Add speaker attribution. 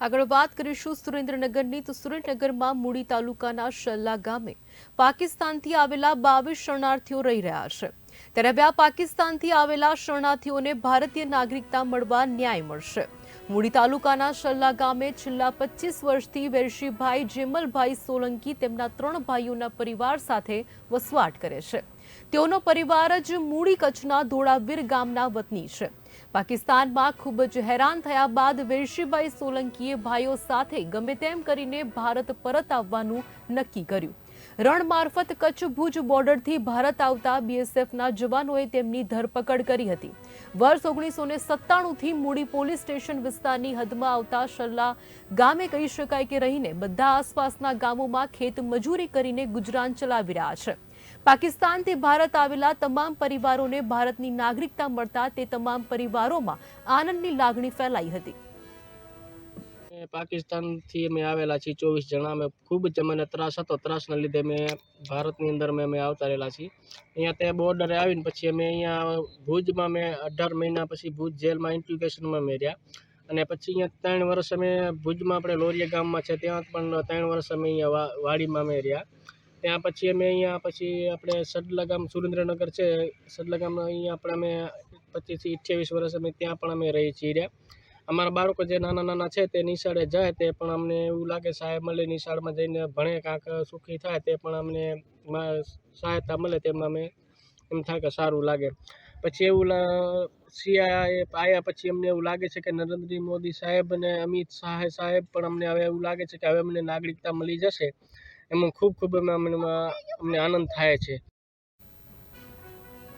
Speaker 1: આગળ વાત કરીશું સુરેન્દ્રનગરની તો સુરેન્દ્રનગરમાં મૂડી તાલુકાના શલ્લા ગામે પાકિસ્તાનથી આવેલા 22 શરણાર્થીઓ રહી રહ્યા છે ત્યારે હવે આ પાકિસ્તાનથી આવેલા શરણાર્થીઓને ભારતીય નાગરિકતા મળવા ન્યાય મળશે। મૂડી તાલુકાના શલ્લા ગામે છેલ્લા 25 વર્ષથી વેરશીભાઈ જેમલભાઈ સોલંકી તેમના 3 ભાઈઓના પરિવાર સાથે વસવાટ કરે છે। તેઓનો પરિવાર જ મૂડી કચ્છના ધોળાવીર ગામના વતની છે। પાકિસ્તાનમાં ખૂબ જ હેરાન થયા બાદ વેરશીભાઈ સોલંકીએ ભાઈઓ સાથે ગમે તેમ કરીને ભારત પરત આવવાનું નક્કી કર્યું। રણ મારફત કચ્છ ભુજ બોર્ડરથી ભારત આવતા બીએસએફના જવાનોએ તેમની ધરપકડ કરી હતી। વર્ષ 1997થી મૂડી પોલીસ સ્ટેશન વિસ્તારની હદમાં આવતા શલ્લા ગામે કહી શકાય કે રહીને બધા આસપાસના ગામોમાં ખેત મજૂરી કરીને ગુજરાન ચલાવી રહ્યા છે। પાકિસ્તાનથી ભારત આવેલા તમામ પરિવારોને ભારતની નાગરિકતા મળતા તે તમામ પરિવારોમાં આનંદની લાગણી ફેલાઈ હતી।
Speaker 2: પાકિસ્તાનથી અમે આવેલા છીએ 24 જણા। અમે ખૂબ જ અમને ત્રાસ હતો, ત્રાસના લીધે અમે ભારતની અંદર અમે આવતા રહેલા છીએ। અહીંયા તે બોર્ડરે આવીને પછી અમે અહીંયા ભુજમાં અમે 18 મહિના પછી ભુજ જેલમાં ઇન્ક્યુબેશનમાં અમે રહ્યા અને પછી અહીંયા 3 વર્ષ અમે ભુજમાં આપણે લોરિયા ગામમાં છે ત્યાં પણ 3 વર્ષ અમે અહીંયા વાડીમાં અમે રહ્યા। ત્યાં પછી અમે અહીંયા પછી આપણે સડલા ગામ સુરેન્દ્રનગર છે, સડલા ગામમાં અહીંયા આપણે અમે 25 થી 28 વર્ષ અમે ત્યાં પણ અમે રહી છીએ રહ્યા। અમારા બાળકો જે નાના નાના છે તે નિશાળે જાય તે પણ અમને એવું લાગે સાહેબ મળે નિશાળમાં જઈને ભણે કાંક સુખી થાય તે પણ અમને સહાયતા મળે તેમાં અમે એમ થાય કે સારું લાગે। પછી એવું આવ્યા પછી અમને એવું લાગે છે કે નરેન્દ્ર મોદી સાહેબ અને અમિત શાહ સાહેબ પણ અમને હવે એવું લાગે છે કે હવે અમને નાગરિકતા મળી જશે। એમાં ખૂબ અમને આનંદ થાય છે।